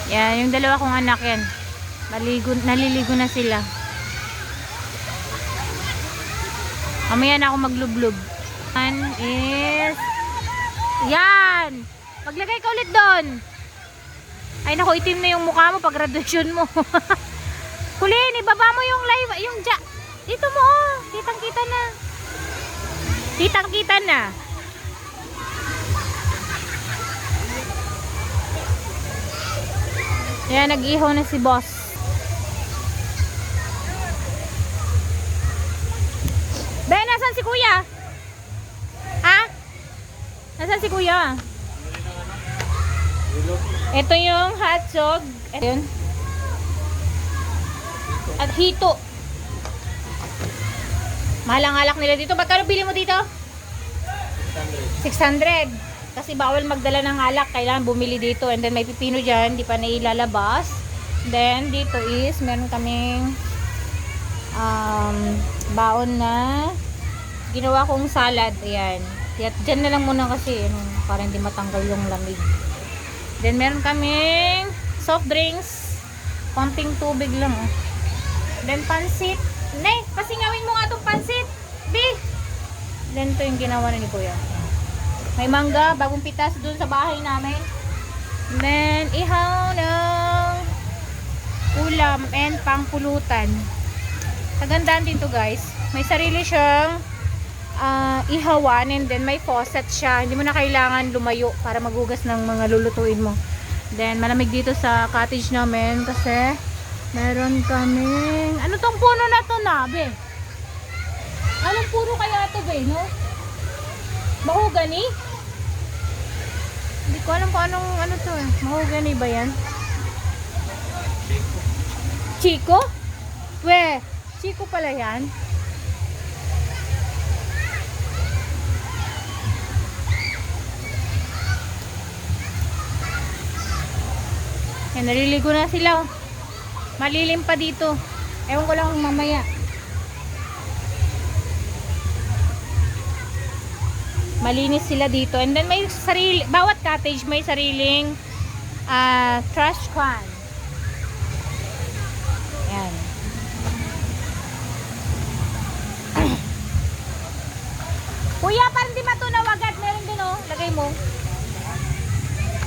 Yan, yung dalawa kong anak yan. Naliligo na sila. Mamaya na ako maglublob. Yan is... Yan! Maglagay ka ulit doon. Ay naku, itim na yung mukha mo pag graduation mo. Kulin, ibaba mo yung live, yung dito mo, oh. Kitang-kita na. Kitang-kita na. Yan, nag-ihaw na si boss. Ben, nasan si kuya? Ha? Nasan si kuya? Ito yung hotdog. Ito yun. At hito. Mahal ang alak nila dito. Ba't kano bili mo dito? 600. Kasi bawal magdala ng alak. Kailangan bumili dito. And then may pipino dyan. Di pa nailalabas. Then dito is meron kaming baon na ginawa kong salad. Ayan. Dyan na lang muna kasi para hindi matanggal yung lamig. Then meron kaming soft drinks. Konting tubig lang. Oh. Then pansit. Ne, pasingawin mo nga itong pansit. B. Then ito yung ginawa na ni kuya. May mangga, bagong pitas dun sa bahay namin. Then ihaw ng ulam and pangpulutan. Kagandaan dito guys. May sarili siyang ihawan and then may faucet siya. Hindi mo na kailangan lumayo para magugas ng mga lulutuin mo. Then malamig dito sa cottage namin kasi meron kaming ano tong puno na to na, be? Anong puno kaya to, be, no? Mahogany? Hindi ko alam kung anong ano to eh. Mahogany ba yan? Chico? We, Chico pala yan. Yan, naliligo na sila. Malilim pa dito. Ewan ko lang mamaya. Malinis sila dito. And then may sarili, bawat cottage may sariling trash can. Yan. Kuya, para hindi matunaw agad. Meron din oh. Lagay mo.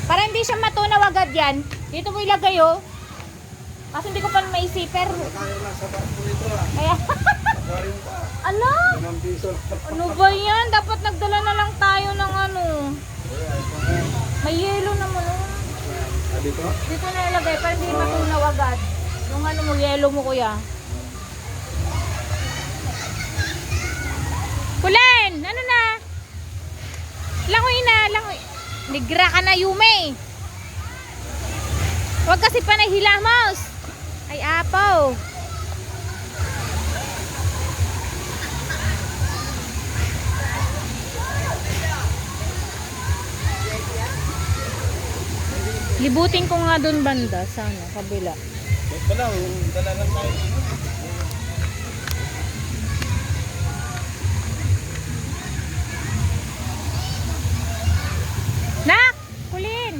Para hindi siya matunaw agad yan. Dito mo ilagay oh. Kasi hindi ko pa maisiper. Kaya. Ano? Ano ba yan? Dapat nagdala na lang tayo ng ano. May yelo naman oh. Dito? Dito na ilagay para hindi matunaw agad. Yung ano mo, yelo mo kuya. Kulen! Ano na? Langoy na, langoy. Nigra ka na, Yume. Huwag kasi pa nahilamos. Ay, apaw. Libutin ko nga doon banda. Sana, kabila. Wala, dala lang tayo. Nak! Kulin!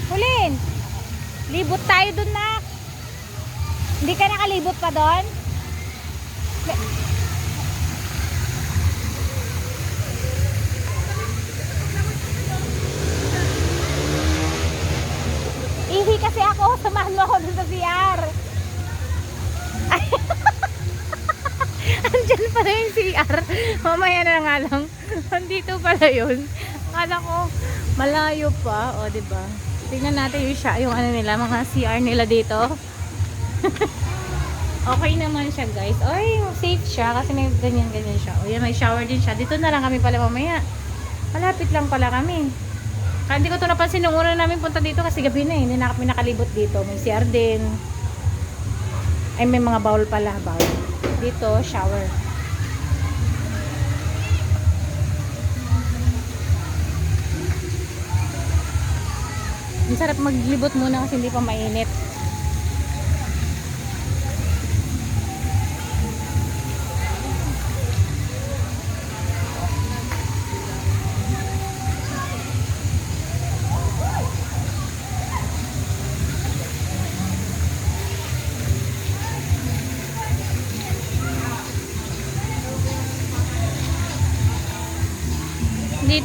Kulin! Libot tayo doon, nak! Hindi ka nakalibot pa doon? Ihi kasi ako, samahan mo ako dun sa CR. Andyan pala yung CR. Mamaya na nga lang. Andito pala yun. Akala ko malayo pa. O, diba? Tingnan natin yung ano nila, mga CR nila dito. Okay naman siya guys. Oy, safe siya kasi may ganyan-ganyan siya. O yan, may shower din siya. Dito na lang kami pala mamaya. Malapit lang pala kami. Kaya hindi ko ito napansin nung una namin punta dito kasi gabi na eh. Hindi na kami nakalibot dito. May CR din. Ay, may mga bowl pala. Bowl. Dito, shower. Ang sarap maglibot muna kasi hindi pa mainit.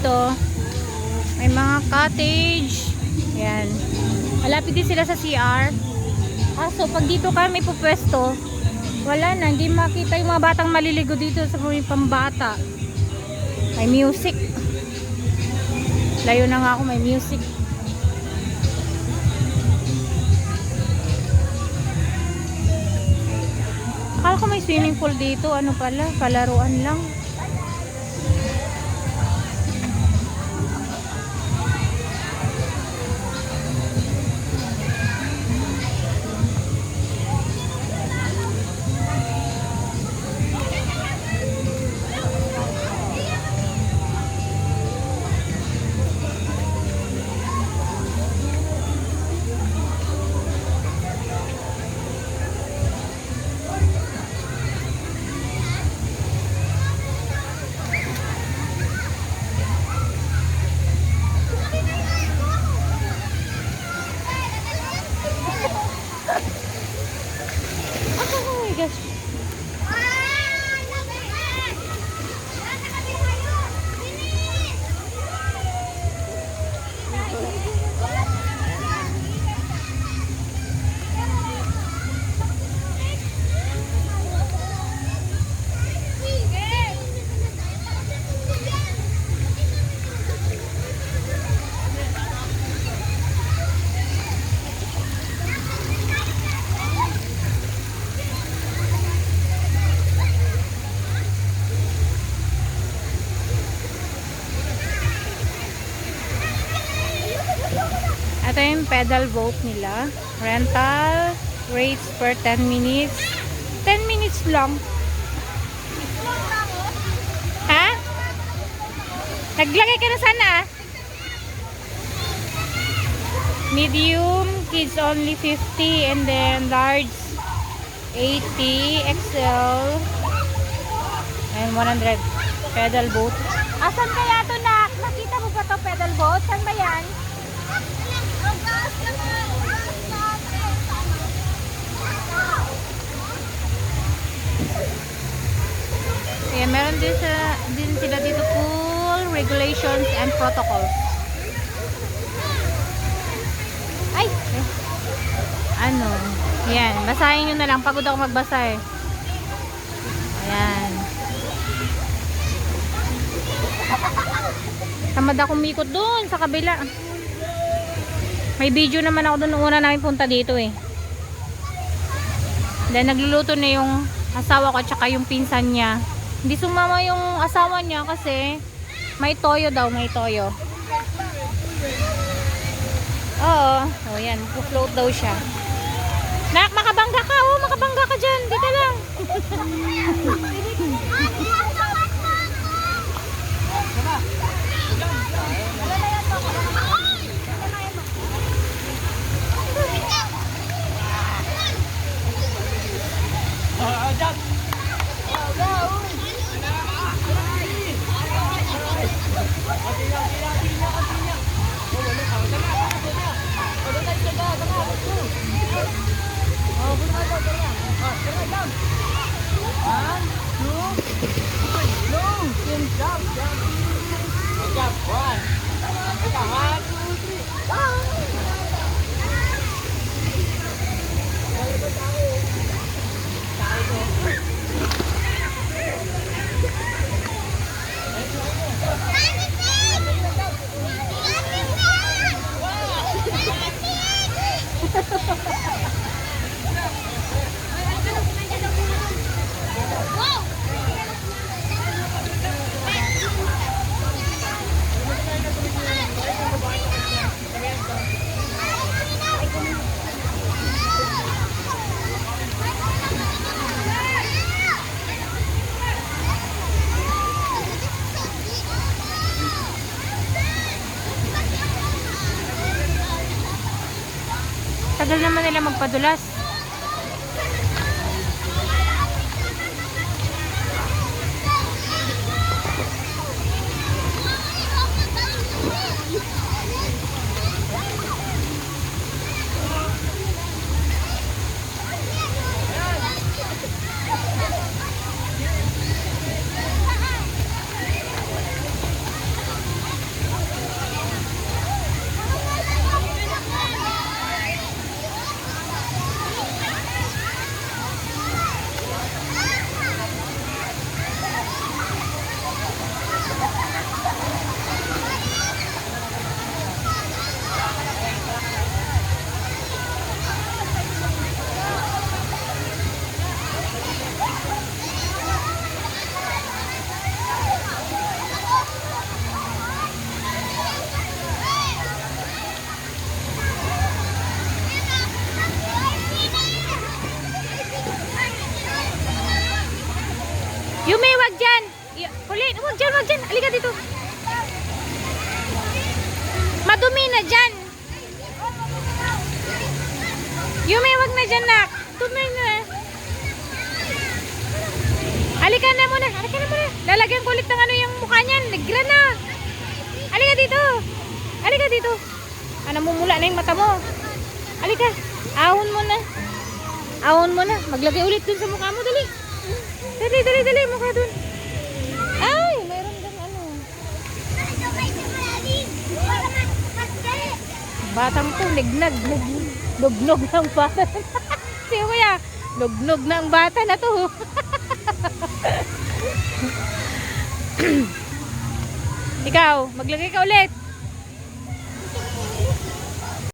dito. May mga cottage. Ayan. Malapit din sila sa CR. So pag dito kami pupwesto, wala na, hindi makita yung mga batang maliligo dito sa mga pambata. May music. Layo na nga ako, may music. Akala ko may swimming pool dito. Ano pala? Palaruan lang. Oh my gosh. Ito yung pedal boat nila. Rental rates per 10 minutes. 10 minutes lang. Ha? Naglagay ka na sana. Medium, kids only 50, and then large 80, XL, and 100. Pedal boat. Asan kaya ito na? Nakita mo ba ito pedal boat? Saan ba yan? Kaya meron din sila dito pool regulations and protocols. Ay! Ano? Yan. Basahin nyo na lang. Pagod ako magbasa eh. Ayan. Tamad akong umikot doon sa kabila. May video naman ako doon nung una namin punta dito eh. Then nagluluto na yung asawa ko at saka yung pinsan niya. Hindi sumama yung asawa niya kasi may toyo daw, may toyo. Oo. Oh, yan. Float daw siya. Nak, makabangga ka. Oh, makabangga ka dyan. Dito lang. Tagal naman nila magpadulas. wag dyan. Halika dito. Madumi na dyan. Yume, wag na dyan, nak. Dumi na. Halika na muna. Halika na muna. Lalagyan ko ulit ng ano yung mukha niyan. Negra na. Halika dito. Halika dito. Namumula na yung mata mo. Halika. Ahon mo na. Ahon mo na. Maglagay ulit dun sa mukha mo. Dali. Dali, dali, dali. Mukha dun. Ay, mayroon dun ano. Batang to, nignag. Nugnog ng bata. Siya kuya. Nugnog ng bata na to. Ikaw, maglagay ka ulit.